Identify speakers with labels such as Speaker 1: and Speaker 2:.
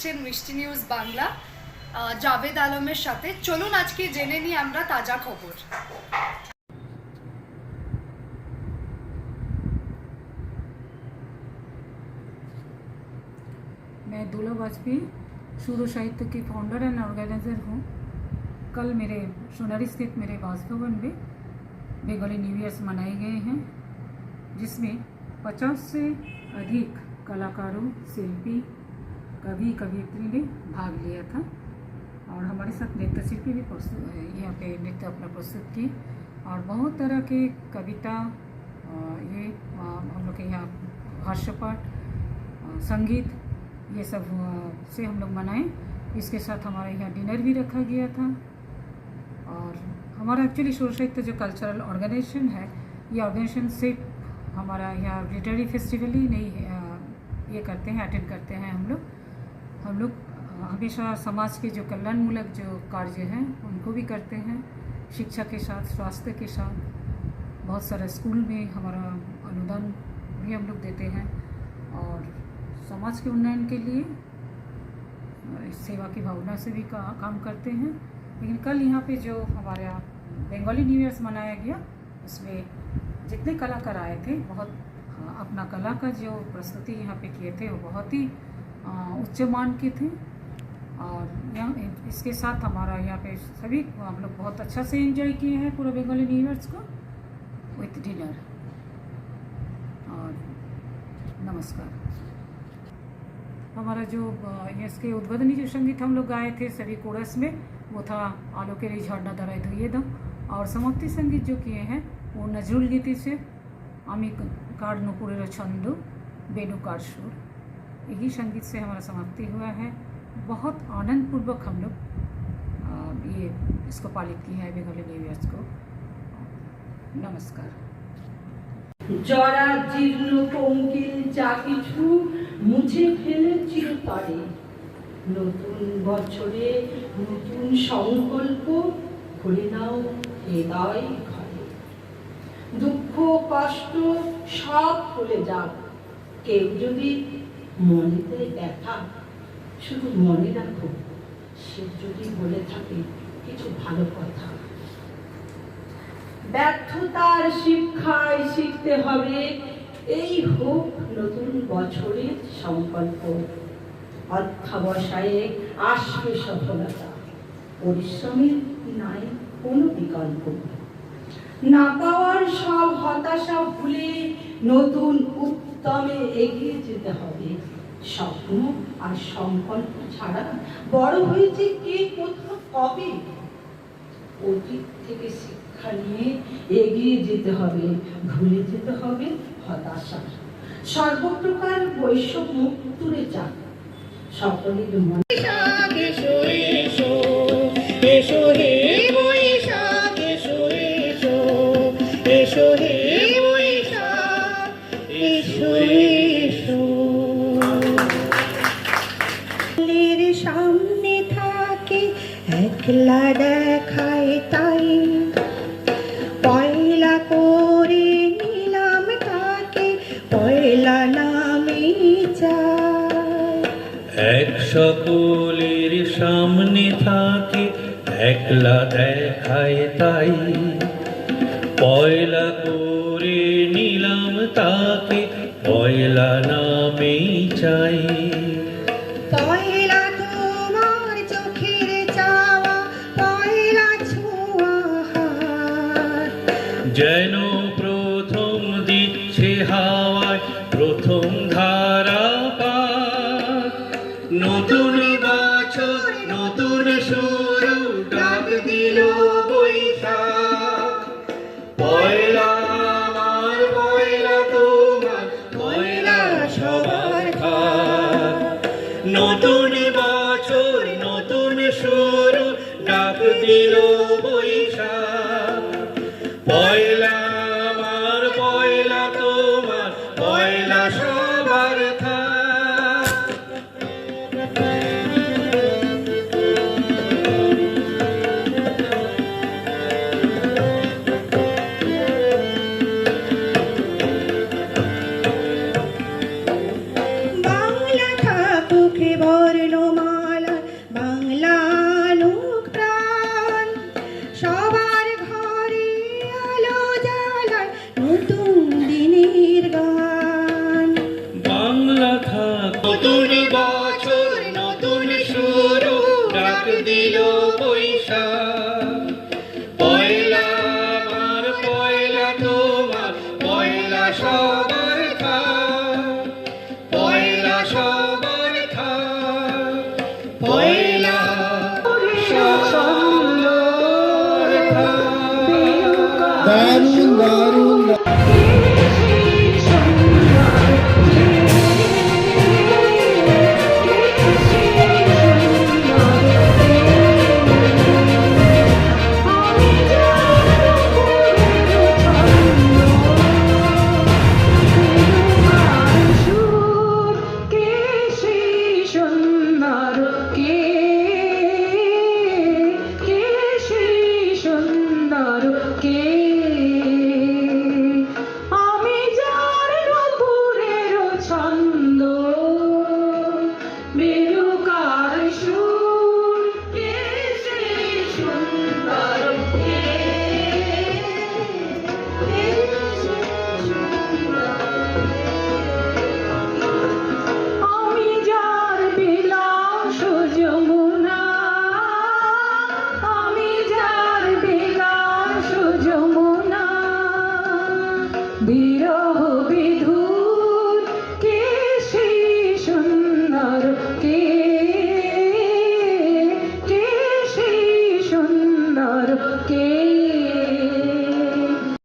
Speaker 1: দেখছেন মিষ্টি নিউজ বাংলা জাভেদ আলমের সাথে। চলুন আজকে জেনে নিই আমরা তাজা খবর।
Speaker 2: मैं दुला वाजपेयी सूर्य साहित्य की फाउंडर एंड ऑर्गेनाइज़र हूँ। कल मेरे सोनारी स्थित मेरे वासभवन में बंगाली न्यू ईयर्स मनाए गए हैं, जिसमें 50 से अधिक कलाकारों, शिल्पी, कवि कवियत्री ने भाग लिया था और हमारे साथ नृत्य शिल्पी भी यहाँ पे नृत्य अपना प्रस्तुत किए और बहुत तरह के कविता, ये हम लोग के यहाँ हास्यपाठ, संगीत, ये सब से हम लोग मनाए। इसके साथ हमारे यहाँ डिनर भी रखा गया था। और हमारा एक्चुअली सूर्य साहित्य जो कल्चरल ऑर्गेनाइजेशन है, ये ऑर्गेनाइजेशन सिर्फ हमारा यहाँ लिटरेरी फेस्टिवल ही नहीं ये करते हैं, अटेंड करते हैं। हम लोग हमेशा समाज के जो कल्याणमूलक जो कार्य हैं उनको भी करते हैं, शिक्षा के साथ, स्वास्थ्य के साथ। बहुत सारा स्कूल में हमारा अनुदान भी हम लोग देते हैं और समाज के उन्नयन के लिए सेवा की भावना से भी काम करते हैं। लेकिन कल यहाँ पे जो हमारा बंगाली न्यू ईयर्स मनाया गया, उसमें जितने कलाकार आए थे, बहुत अपना कला का जो प्रस्तुति यहाँ पे किए थे वो बहुत ही उच्च मान के थे। और यहाँ इसके साथ हमारा यहाँ पे सभी हम लोग बहुत अच्छा से एंजॉय किए हैं पूरा बंगाली न्यू ईयर्स को विथ डिनर। और नमस्कार। हमारा जो इसके उद्बोधनी जो संगीत हम लोग गाए थे सभी कोरस में, वो था आलोकेर झरना दाराय धुइये दाओ। और समाप्ति संगीत जो किए हैं वो नजरुल गीति से आमी कार नुपुरेर छंद बेनुकार सुर, यही संगीत से हमारा समाप्ति हुआ है। बहुत आनंदपूर्वक हम लोग ये इसको पालित किया है बंगाली न्यू ईयर्स को। नमस्कार।
Speaker 3: जरा जीर्ण पंकिल जा किछु मुछे फेले चिरतरे, नतून बछरे नतून संकल्प भरे नाओ हृदय घरे। दुःख कष्ट सब भुले जाओ, केउ जदि मनेते व्यथा शुधु मने राखो, से जदि बोले थाके किछु भालो कथा। ব্যর্থতার শিক্ষায় শিখতে হবে, এই হোক নতুন বছরের সংকল্প। অধ্যবসায়ে আসবে সফলতা, পরিশ্রমের নাই কোনো বিকল্প। না পাওয়ার সব হতাশা ভুলে নতুন উদ্যমে এগিয়ে যেতে হবে। স্বপ্ন আর সংকল্প ছাড়া বড় হয়েছে কে কোথাও কবে। অতীত থেকে শিক্ষা নিয়ে এগিয়ে যেতে হবে, ভুলে যেতে হবে হতাশা। সর্বপ্রকার বৈষম্য দূরে যাক, সকলের মনে সামনে থাকে একলা দেখায় তাই, পয়লা করে নিলাম তাকে, পয়লা নামে চাই।
Speaker 4: এক সকলের সামনে থাকে একলা দেখায় তাই, পয়লা করে নিলাম তাকে, পয়লা নামে চাই।
Speaker 3: পয়লা তোমার চোখের চাওয়া, পয়লা ছোঁয়া হাত,
Speaker 4: যেন প্রথম দিচ্ছে হাওয়ায় প্রথম ধারা পাক। নতুন বছর নতুন শুরু ডাক দিল বৈশাখ। পয়লা আমার পয়লা তোমার, পয়লা সবার খাক। নতুন বছর নতুন শুরু ডাক দিল বৈশাখ। পয়লা
Speaker 3: সবার ঘরে আলো জ্বালায় নতুন দিনের গান।
Speaker 4: বাংলা থাক নতুন বছর নতুন শুরু ডাক দিল বৈশাখ। পয়লা আমার পয়লা তোমার পয়লা সবার থাক, পয়লা সবার থাক, পয়লা সবার থাক।
Speaker 5: দারুণ দারুণ
Speaker 2: আমি যার রূপুরের ছন্দ বেরুকার সুর কে সেই সুন্দর কে আমি যার বিলাস যমুনা, আমি যার বিলাস যমুনা, ধীর